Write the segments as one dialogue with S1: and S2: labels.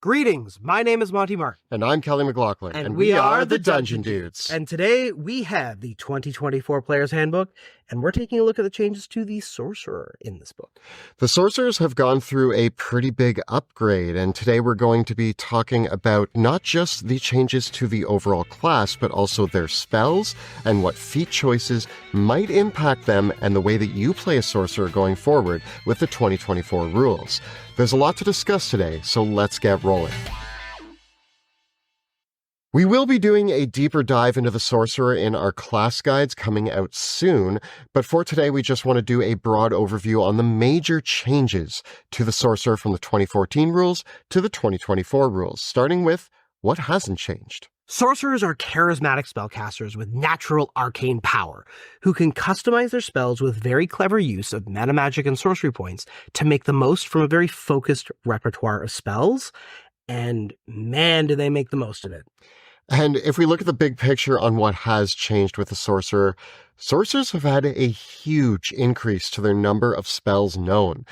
S1: Greetings, my name is Monty Mark.
S2: And I'm Kelly McLaughlin.
S1: And we are the Dungeon Dudes. And today we have the 2024 Player's Handbook, and we're taking a look at the changes to the Sorcerer in this book.
S2: The Sorcerers have gone through a pretty big upgrade, and today we're going to be talking about not just the changes to the overall class, but also their spells and what feat choices might impact them and the way that you play a Sorcerer going forward with the 2024 rules. There's a lot to discuss today, so let's get rolling. We will be doing a deeper dive into the Sorcerer in our class guides coming out soon, but for today we just want to do a broad overview on the major changes to the Sorcerer from the 2014 rules to the 2024 rules, starting with what hasn't changed.
S1: Sorcerers are charismatic spellcasters with natural arcane power, who can customize their spells with very clever use of metamagic and sorcery points to make the most from a very focused repertoire of spells, and man, do they make the most of it.
S2: And if we look at the big picture on what has changed with the Sorcerer, Sorcerers have had a huge increase to their number of spells known.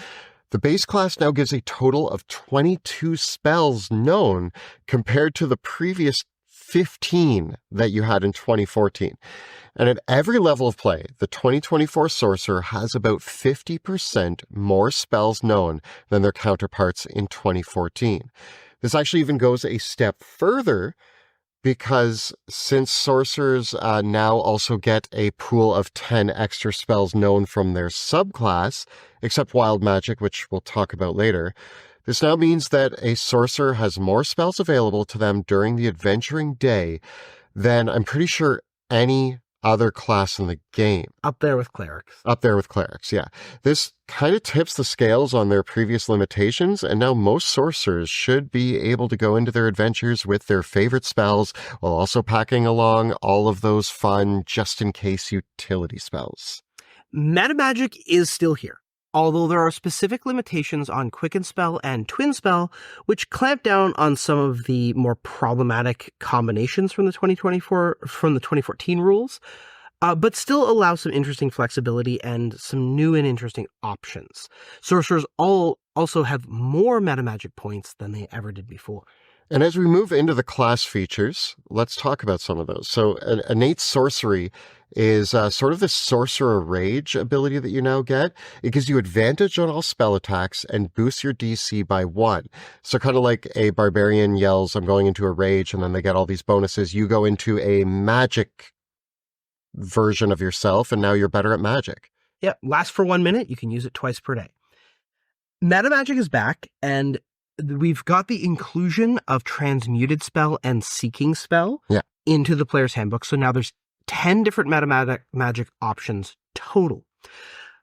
S2: The base class now gives a total of 22 spells known compared to the previous 15 that you had in 2014. And at every level of play, the 2024 Sorcerer has about 50% more spells known than their counterparts in 2014. This actually even goes a step further, because since Sorcerers now also get a pool of 10 extra spells known from their subclass, except Wild Magic, which we'll talk about later, this now means that a Sorcerer has more spells available to them during the adventuring day than I'm pretty sure any other class in the game.
S1: Up there with Clerics.
S2: Up there with Clerics, yeah. This kind of tips the scales on their previous limitations, and now most Sorcerers should be able to go into their adventures with their favorite spells while also packing along all of those fun just-in-case utility spells.
S1: Metamagic is still here, although there are specific limitations on Quicken Spell and Twin Spell, which clamp down on some of the more problematic combinations from the 2014 rules, but still allow some interesting flexibility and some new and interesting options. Sorcerers also have more metamagic points than they ever did before.
S2: And as we move into the class features, let's talk about some of those. So Innate Sorcery is sort of the Sorcerer Rage ability that you now get. It gives you advantage on all spell attacks and boosts your DC by 1. So kind of like a barbarian yells, I'm going into a rage, and then they get all these bonuses. You go into a magic version of yourself, and now you're better at magic.
S1: Yeah, lasts for 1 minute. You can use it twice per day. Metamagic is back, and we've got the inclusion of Transmuted Spell and Seeking Spell into the Player's Handbook. So now there's 10 different metamagic options total.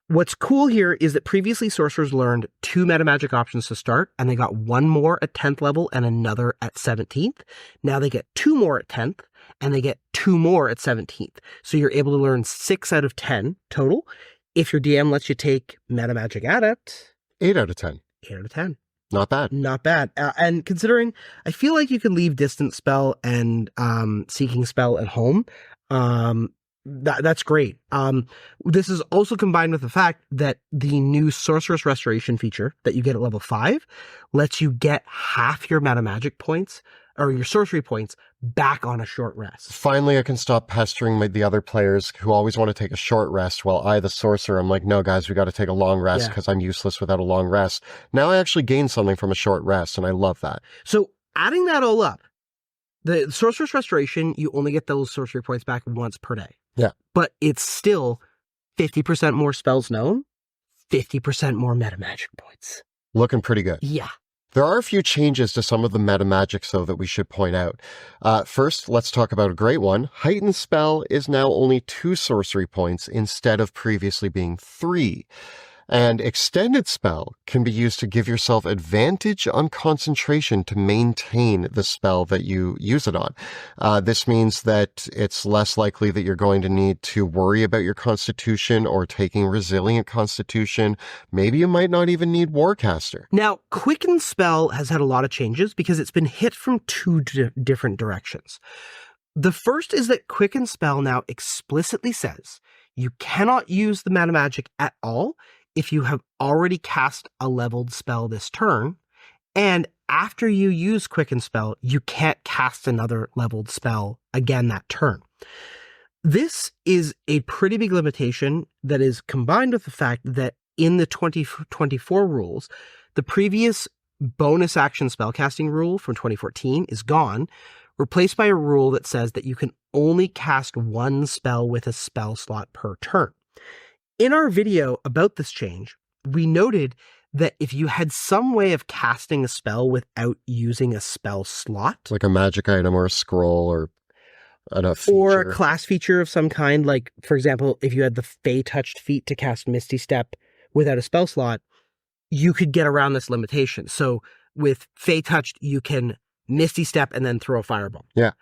S1: What's cool here is that previously Sorcerers learned 2 metamagic options to start, and they got 1 more at 10th level and another at 17th. Now they get 2 more at 10th, and they get 2 more at 17th. So you're able to learn 6 out of 10 total. If your DM lets you take Metamagic Adept,
S2: 8 out of 10.
S1: 8 out of 10.
S2: Not bad.
S1: Not bad. And considering, I feel like you can leave Distant Spell and Seeking Spell at home. That's great. This is also combined with the fact that the new Sorceress Restoration feature that you get at level 5 lets you get half your metamagic points or your sorcery points back on a short rest.
S2: Finally, I can stop pestering the other players who always want to take a short rest, while I, the Sorcerer, I'm like, no, guys, we got to take a long rest because I'm useless without a long rest. Now I actually gain something from a short rest, and I love that.
S1: So adding that all up, the Sorceress Restoration, you only get those sorcery points back once per day.
S2: Yeah.
S1: But it's still 50% more spells known, 50% more metamagic points.
S2: Looking pretty good.
S1: Yeah.
S2: There are a few changes to some of the metamagics, though, that we should point out. First, let's talk about a great one. Heightened Spell is now only 2 sorcery points instead of previously being 3. And Extended Spell can be used to give yourself advantage on concentration to maintain the spell that you use it on. This means that it's less likely that you're going to need to worry about your constitution or taking Resilient Constitution. Maybe you might not even need Warcaster.
S1: Now, Quicken Spell has had a lot of changes because it's been hit from 2 different directions. The first is that Quicken Spell now explicitly says you cannot use the metamagic at all if you have already cast a leveled spell this turn, and after you use Quicken Spell, you can't cast another leveled spell again that turn. This is a pretty big limitation that is combined with the fact that in the 2024 rules, the previous bonus action spellcasting rule from 2014 is gone, replaced by a rule that says that you can only cast one spell with a spell slot per turn. In our video about this change, we noted that if you had some way of casting a spell without using a spell slot,
S2: like a magic item or a scroll or
S1: a class feature of some kind, like, for example, if you had the Fey-touched feat to cast Misty Step without a spell slot, you could get around this limitation. So with Fey-touched, you can Misty Step and then throw a fireball.
S2: Yeah.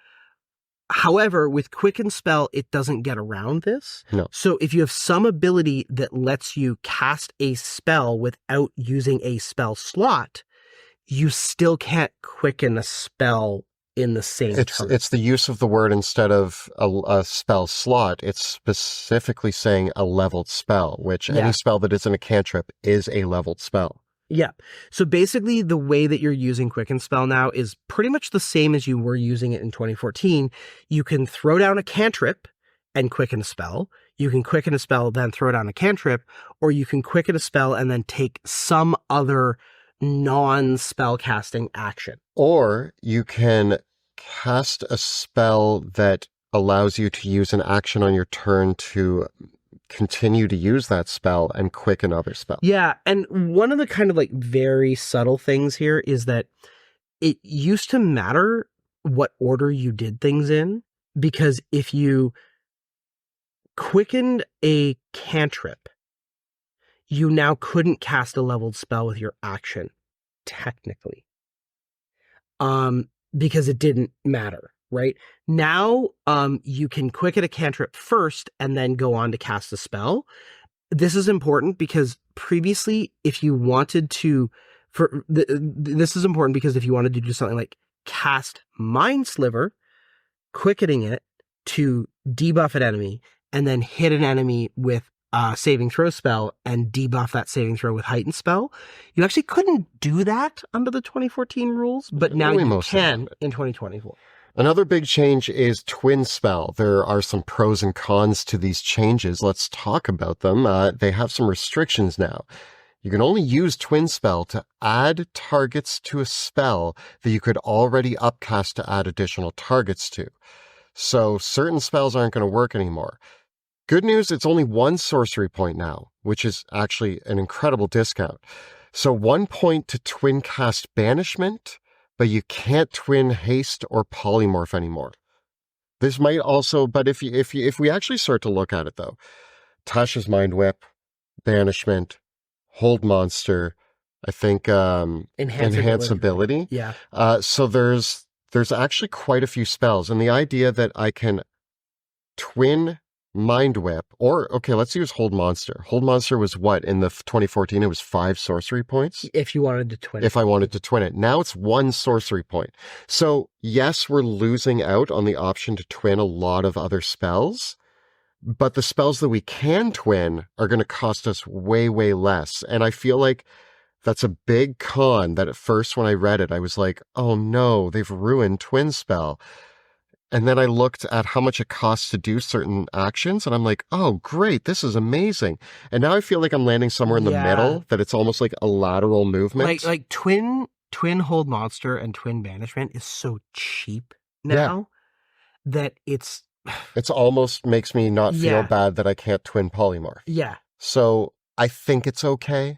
S1: However, with Quicken Spell, it doesn't get around this.
S2: No.
S1: So if you have some ability that lets you cast a spell without using a spell slot, you still can't quicken a spell in the same turn.
S2: It's the use of the word instead of a spell slot. It's specifically saying a leveled spell, which any spell that isn't a cantrip is a leveled spell.
S1: Yeah. So basically the way that you're using Quicken Spell now is pretty much the same as you were using it in 2014. You can throw down a cantrip and quicken a spell. You can quicken a spell, then throw down a cantrip, or you can quicken a spell and then take some other non-spell casting action.
S2: Or you can cast a spell that allows you to use an action on your turn to continue to use that spell and quicken other spells.
S1: Yeah, and one of the kind of like very subtle things here is that it used to matter what order you did things in, because if you quickened a cantrip, you now couldn't cast a leveled spell with your action, technically, because it didn't matter. Right now, you can quicken a cantrip first and then go on to cast a spell. This is important because previously, if you wanted to, this is important because if you wanted to do something like cast Mind Sliver, quickening it to debuff an enemy and then hit an enemy with a saving throw spell and debuff that saving throw with heightened spell, you actually couldn't do that under the 2014 rules, but now you can in 2024.
S2: Another big change is Twin Spell. There are some pros and cons to these changes. Let's talk about them. They have some restrictions now. You can only use Twin Spell to add targets to a spell that you could already upcast to add additional targets to. So certain spells aren't going to work anymore. Good news, it's only one sorcery point now, which is actually an incredible discount. So 1 point to twin cast Banishment, but you can't twin haste or polymorph anymore. This might also, but if we actually start to look at it though, Tasha's Mind Whip, Banishment, Hold Monster, I think Enhance Ability.
S1: Yeah.
S2: So there's actually quite a few spells, and the idea that I can twin Mind Whip, or, okay, let's use Hold Monster. Hold Monster was what, in the 2014, it was 5 sorcery points?
S1: If you wanted to twin it.
S2: If I wanted to twin it. Now it's 1 sorcery point. So, yes, we're losing out on the option to twin a lot of other spells, but the spells that we can twin are going to cost us way, way less. And I feel like that's a big con that at first when I read it, I was like, oh no, they've ruined Twin Spell. And then I looked at how much it costs to do certain actions, and I'm like, oh, great, this is amazing. And now I feel like I'm landing somewhere in the middle, that it's almost like a lateral movement.
S1: Like twin Hold Monster and twin Banishment is so cheap now that it's
S2: almost makes me not feel bad that I can't twin polymorph.
S1: Yeah.
S2: So I think it's okay.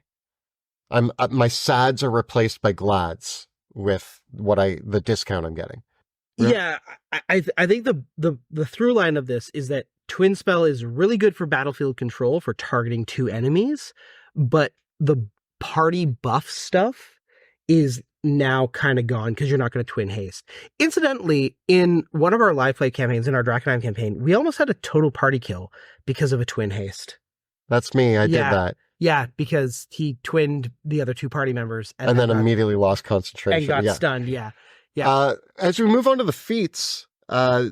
S2: My sads are replaced by glads with the discount I'm getting.
S1: Yeah, I think the through line of this is that Twin Spell is really good for battlefield control for targeting 2 enemies, but the party buff stuff is now kind of gone because you're not going to twin haste. Incidentally, in one of our live play campaigns, in our Drakenheim campaign, we almost had a total party kill because of a twin haste.
S2: That's me. I did that.
S1: Yeah, because he twinned the other 2 party members.
S2: And then immediately lost concentration.
S1: And got stunned, yeah.
S2: As we move on to the feats, I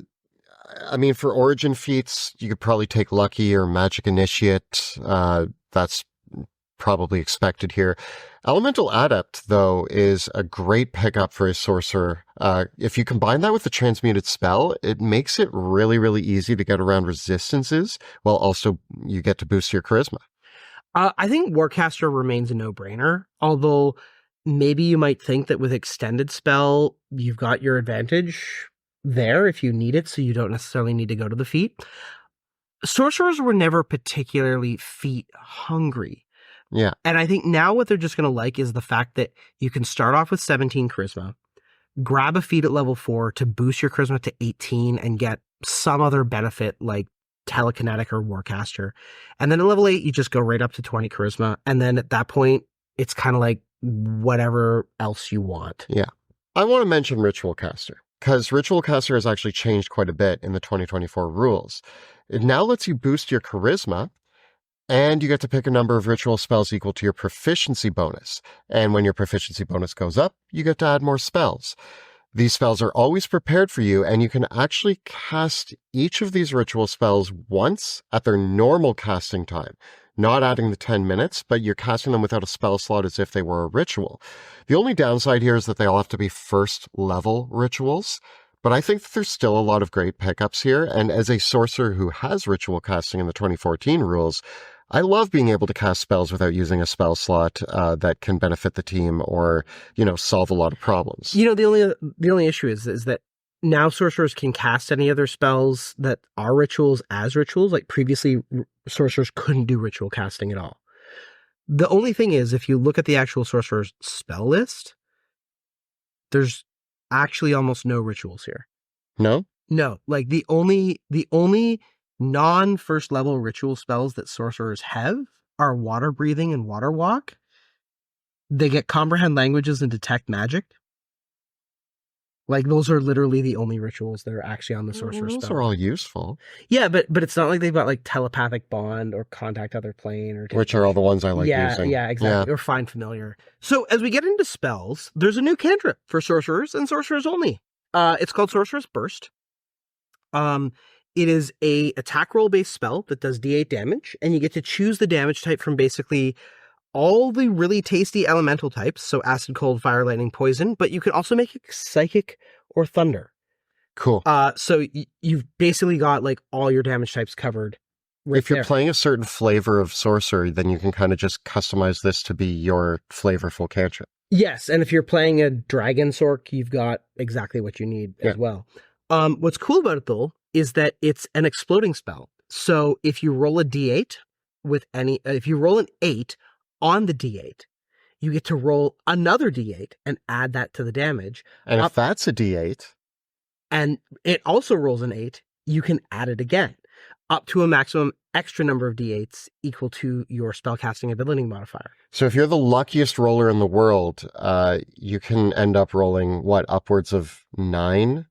S2: mean, for origin feats, you could probably take Lucky or Magic Initiate. That's probably expected here. Elemental Adept, though, is a great pickup for a sorcerer. If you combine that with the transmuted spell, it makes it really, really easy to get around resistances, while also you get to boost your charisma.
S1: I think Warcaster remains a no-brainer, although maybe you might think that with Extended Spell, you've got your advantage there if you need it, so you don't necessarily need to go to the feat. Sorcerers were never particularly feat hungry.
S2: Yeah.
S1: And I think now what they're just going to like is the fact that you can start off with 17 charisma, grab a feat at level 4 to boost your charisma to 18 and get some other benefit like Telekinetic or Warcaster. And then at level 8, you just go right up to 20 charisma. And then at that point, it's kind of like whatever else you want.
S2: Yeah. I want to mention Ritual Caster, because Ritual Caster has actually changed quite a bit in the 2024 rules. It now lets you boost your charisma, and you get to pick a number of ritual spells equal to your proficiency bonus. And when your proficiency bonus goes up, you get to add more spells. These spells are always prepared for you, and you can actually cast each of these ritual spells once at their normal casting time. Not adding the 10 minutes, but you're casting them without a spell slot as if they were a ritual. The only downside here is that they all have to be first level rituals, but I think that there's still a lot of great pickups here, and as a sorcerer who has ritual casting in the 2014 rules, I love being able to cast spells without using a spell slot that can benefit the team or, solve a lot of problems.
S1: The only issue is that now sorcerers can cast any other spells that are rituals as rituals. Like previously, sorcerers couldn't do ritual casting at all. The only thing is, if you look at the actual sorcerer's spell list, there's actually almost no rituals here.
S2: No?
S1: No. Like the only non-first level ritual spells that sorcerers have are water breathing and water walk. They get comprehend languages and detect magic. Like those are literally the only rituals that are actually on the sorcerer spell.
S2: Those are all useful.
S1: Yeah, but it's not like they've got like telepathic bond or contact other plane or
S2: which are all the ones I like using.
S1: Yeah, exactly. Yeah. Or find familiar. So as we get into spells, there's a new cantrip for sorcerers and sorcerers only. It's called Sorcerer's Burst. It is a attack roll based spell that does D8 damage, and you get to choose the damage type from basically all the really tasty elemental types, so acid, cold, fire, lightning, poison, but you can also make it psychic or thunder.
S2: Cool.
S1: So you've basically got like all your damage types covered. Right
S2: if you're playing a certain flavor of sorcery, then you can kind of just customize this to be your flavorful cantrip.
S1: Yes, and if you're playing a dragon sorc, you've got exactly what you need as well. What's cool about it though is that it's an exploding spell. So if you roll a d8 if you roll an 8 on the d8, you get to roll another d8 and add that to the damage.
S2: And if that's a d8,
S1: and it also rolls an 8, you can add it again, up to a maximum extra number of d8s equal to your spellcasting ability modifier.
S2: So if you're the luckiest roller in the world, you can end up rolling, upwards of 9?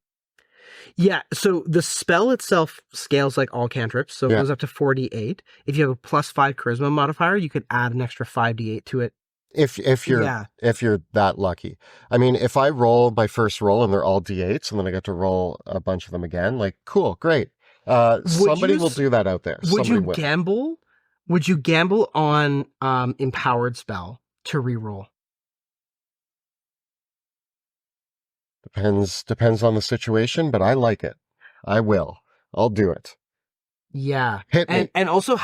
S1: Yeah, so the spell itself scales like all cantrips, so it goes up to 4d8. If you have a +5 charisma modifier, you could add an extra 5d8 to it.
S2: If you're that lucky. I mean, if I roll my first roll and they're all d8s and then I get to roll a bunch of them again, like, cool, great. Somebody will do that out there.
S1: Would you gamble? Would you gamble on empowered spell to reroll?
S2: Depends on the situation, but I like it. I will. I'll do it.
S1: Yeah.
S2: Hit me.
S1: And also,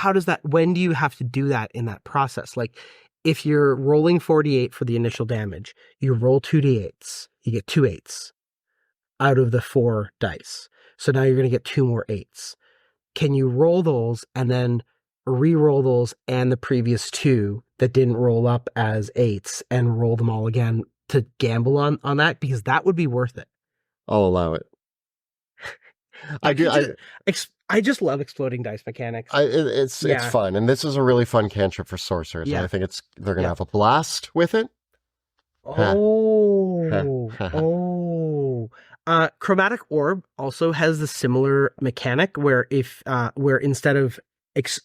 S1: when do you have to do that in that process? Like, if you're rolling 4d8 for the initial damage, you roll 2d8s. You get 2 8s out of the 4 dice. So now you're going to get 2 more 8s. Can you roll those and then re-roll those and the previous 2 that didn't roll up as 8s and roll them all again to gamble on that? Because that would be worth it.
S2: I'll allow it.
S1: I just love exploding dice mechanics.
S2: It's fun, and this is a really fun cantrip for sorcerers. And I think they're going to have a blast with it.
S1: Chromatic Orb also has the similar mechanic where where instead of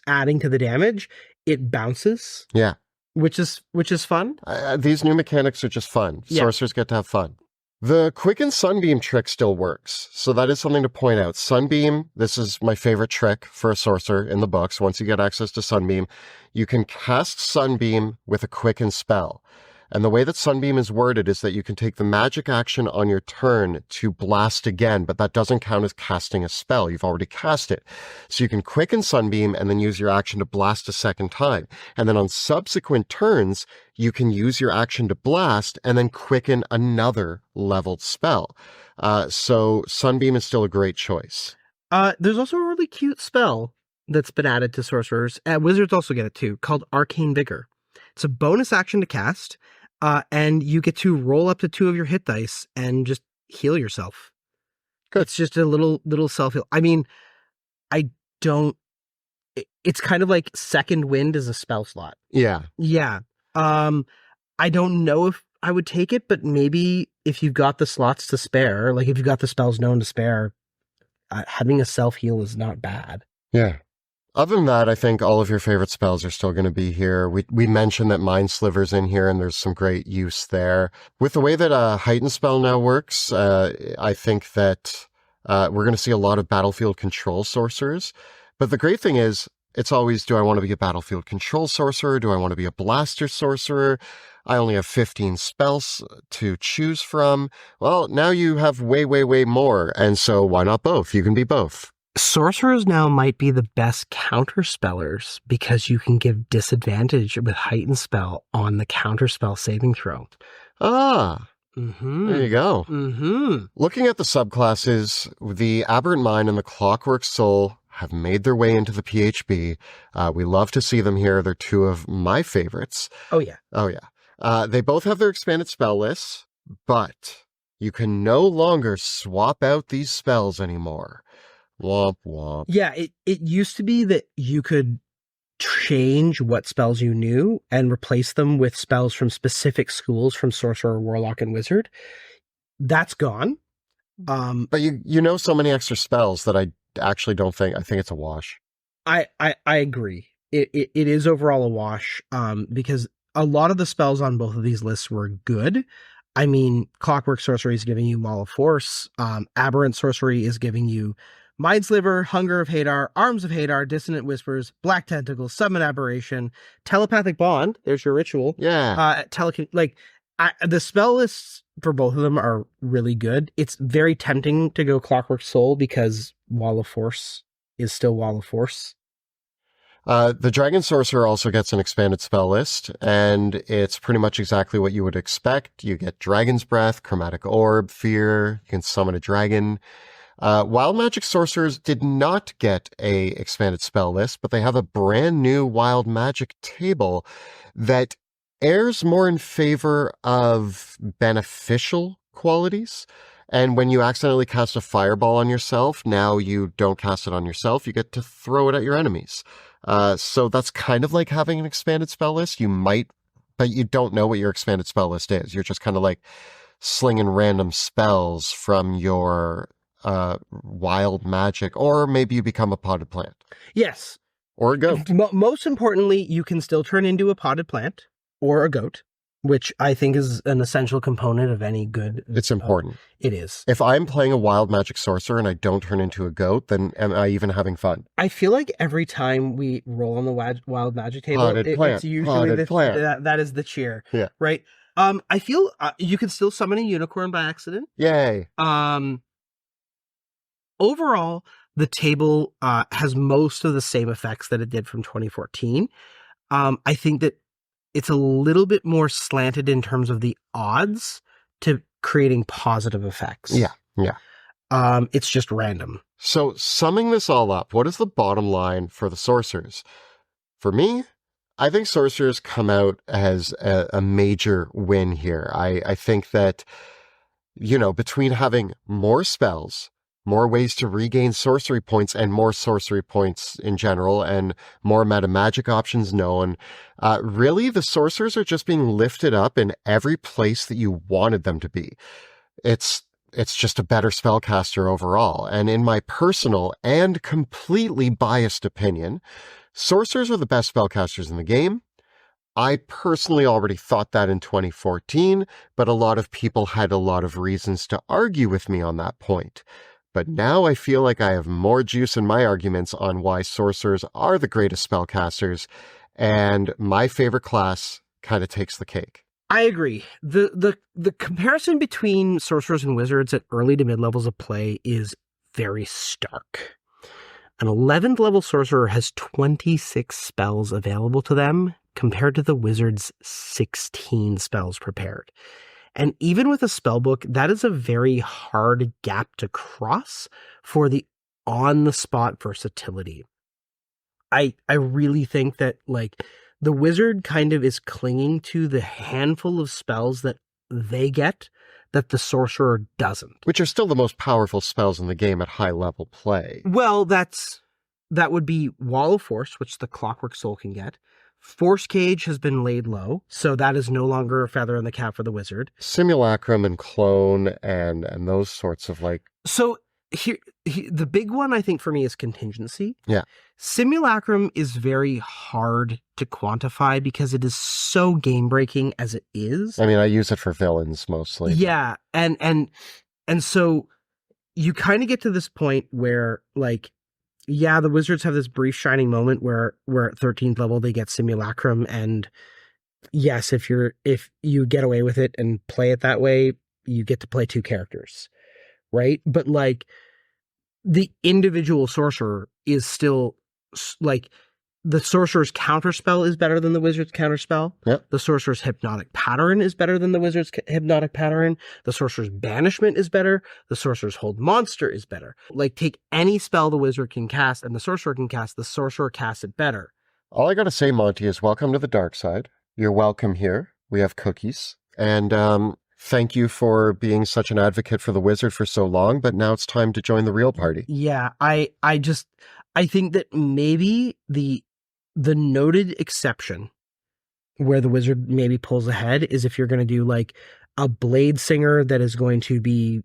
S1: adding to the damage, it bounces.
S2: Yeah.
S1: Which is fun.
S2: These new mechanics are just fun. Sorcerers get to have fun. The Quicken Sunbeam trick still works, so that is something to point out. Sunbeam, this is my favorite trick for a sorcerer in the books. Once you get access to Sunbeam, you can cast Sunbeam with a Quicken spell. And the way that Sunbeam is worded is that you can take the magic action on your turn to blast again, but that doesn't count as casting a spell. You've already cast it. So you can Quicken Sunbeam and then use your action to blast a second time. And then on subsequent turns, you can use your action to blast and then quicken another leveled spell. So Sunbeam is still a great choice.
S1: There's also a really cute spell that's been added to sorcerers. Wizards also get it too, called Arcane Vigor. It's a bonus action to cast. And you get to roll up to 2 of your hit dice and just heal yourself.
S2: Good.
S1: It's just a little self-heal. I mean, it's kind of like Second Wind as a spell slot.
S2: Yeah.
S1: Yeah. I don't know if I would take it, but maybe if you've got the slots to spare, like if you've got the spells known to spare, having a self-heal is not bad.
S2: Yeah. Other than that, I think all of your favorite spells are still going to be here. We mentioned that Mind Sliver's in here, and there's some great use there. With the way that a Heighten spell now works, I think that we're going to see a lot of battlefield control sorcerers. But the great thing is, it's always, do I want to be a battlefield control sorcerer? Do I want to be a blaster sorcerer? I only have 15 spells to choose from. Well, now you have way, way, way more. And so why not both? You can be both.
S1: Sorcerers now might be the best counterspellers because you can give disadvantage with Heightened Spell on the counterspell saving throw.
S2: Ah,
S1: mm-hmm.
S2: There you go.
S1: Mm-hmm.
S2: Looking at the subclasses, the Aberrant Mind and the Clockwork Soul have made their way into the PHB. We love to see them here. They're 2 of my favorites.
S1: Oh, yeah.
S2: Oh, yeah. They both have their expanded spell lists, but you can no longer swap out these spells anymore. Womp womp.
S1: Yeah, it used to be that you could change what spells you knew and replace them with spells from specific schools from Sorcerer, Warlock, and Wizard. That's gone.
S2: But you know so many extra spells that I actually don't think, I think it's a wash.
S1: I agree. It is overall a wash because a lot of the spells on both of these lists were good. I mean, Clockwork Sorcery is giving you Maul of Force. Aberrant Sorcery is giving you Mind Sliver, Hunger of Hadar, Arms of Hadar, Dissonant Whispers, Black Tentacles, Summon Aberration, Telepathic Bond. There's your ritual.
S2: Yeah.
S1: The spell lists for both of them are really good. It's very tempting to go Clockwork Soul because Wall of Force is still Wall of Force.
S2: The Dragon Sorcerer also gets an expanded spell list, and it's pretty much exactly what you would expect. You get Dragon's Breath, Chromatic Orb, Fear, you can summon a dragon. Wild Magic Sorcerers did not get a expanded spell list, but they have a brand new Wild Magic table that errs more in favor of beneficial qualities. And when you accidentally cast a fireball on yourself, now you don't cast it on yourself, you get to throw it at your enemies. So that's kind of like having an expanded spell list. You might, but you don't know what your expanded spell list is. You're just kind of like slinging random spells from your wild magic, or maybe you become a potted plant.
S1: Yes.
S2: Or a goat.
S1: Most importantly, you can still turn into a potted plant or a goat, which I think is an essential component of any good.
S2: It's important.
S1: It is.
S2: If I'm playing a wild magic sorcerer and I don't turn into a goat, then am I even having fun?
S1: I feel like every time we roll on the wild magic table, it's usually that is the cheer.
S2: Yeah.
S1: Right. I feel you can still summon a unicorn by accident.
S2: Yay.
S1: Overall, the table has most of the same effects that it did from 2014. I think that it's a little bit more slanted in terms of the odds to creating positive effects.
S2: Yeah.
S1: It's just random.
S2: So summing this all up, what is the bottom line for the sorcerers? For me, I think sorcerers come out as a major win here. I think that, between having more spells, more ways to regain sorcery points and more sorcery points in general, and more metamagic options known. Really, the sorcerers are just being lifted up in every place that you wanted them to be. It's just a better spellcaster overall. And in my personal and completely biased opinion, sorcerers are the best spellcasters in the game. I personally already thought that in 2014, but a lot of people had a lot of reasons to argue with me on that point. But now I feel like I have more juice in my arguments on why sorcerers are the greatest spellcasters, and my favorite class kind of takes the cake.
S1: I agree. The comparison between sorcerers and wizards at early to mid levels of play is very stark. An 11th level sorcerer has 26 spells available to them compared to the wizard's 16 spells prepared. And even with a spellbook, that is a very hard gap to cross for the on-the-spot versatility. I really think that, like, the wizard kind of is clinging to the handful of spells that they get that the sorcerer doesn't.
S2: Which are still the most powerful spells in the game at high-level play.
S1: Well, that would be Wall of Force, which the Clockwork Soul can get. Force Cage has been laid low, so that is no longer a feather in the cap for the wizard.
S2: Simulacrum and Clone and those sorts of, like...
S1: So here, the big one, I think, for me is Contingency.
S2: Yeah.
S1: Simulacrum is very hard to quantify because it is so game-breaking as it is.
S2: I mean, I use it for villains mostly.
S1: Yeah, and so you kind of get to this point where, like, yeah, the wizards have this brief shining moment where at 13th level they get Simulacrum, and yes, if you get away with it and play it that way, you get to play 2 characters, right? But, like, the individual sorcerer is still, like, the sorcerer's counterspell is better than the wizard's counterspell.
S2: Yep.
S1: The sorcerer's hypnotic pattern is better than the wizard's hypnotic pattern. The sorcerer's banishment is better. The sorcerer's hold monster is better. Like, take any spell the wizard can cast and the sorcerer can cast, the sorcerer casts it better.
S2: All I gotta say, Monty, is welcome to the dark side. You're welcome here. We have cookies. And thank you for being such an advocate for the wizard for so long, but now it's time to join the real party.
S1: Yeah, I think that maybe the noted exception where the wizard maybe pulls ahead is if you're going to do, like, a blade singer that is going to be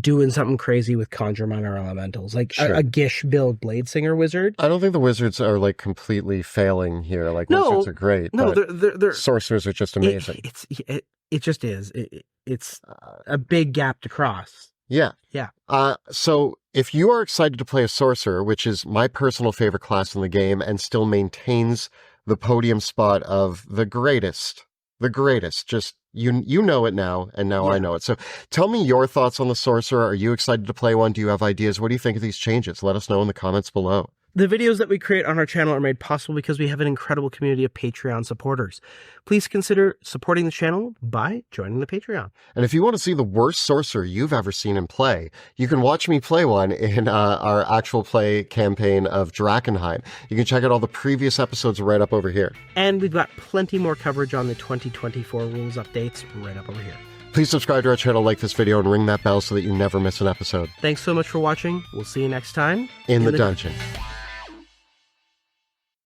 S1: doing something crazy with conjure minor elementals, like
S2: Sure.
S1: a Gish build blade singer wizard.
S2: I don't think the wizards are, like, completely failing here. Like,
S1: No,
S2: wizards are great.
S1: No,
S2: but
S1: they're
S2: sorcerers are just amazing.
S1: It just is. It's a big gap to cross.
S2: Yeah.
S1: Yeah.
S2: So if you are excited to play a sorcerer, which is my personal favorite class in the game and still maintains the podium spot of the greatest, just you know it now, and now
S1: Yeah.
S2: I know it. So tell me your thoughts on the sorcerer. Are you excited to play one? Do you have ideas? What do you think of these changes? Let us know in the comments below.
S1: The videos that we create on our channel are made possible because we have an incredible community of Patreon supporters. Please consider supporting the channel by joining the Patreon.
S2: And if you want to see the worst sorcerer you've ever seen in play, you can watch me play one in our actual play campaign of Drakenheim. You can check out all the previous episodes right up over here.
S1: And we've got plenty more coverage on the 2024 rules updates right up over here.
S2: Please subscribe to our channel, like this video, and ring that bell so that you never miss an episode.
S1: Thanks so much for watching. We'll see you next time
S2: In the dungeon.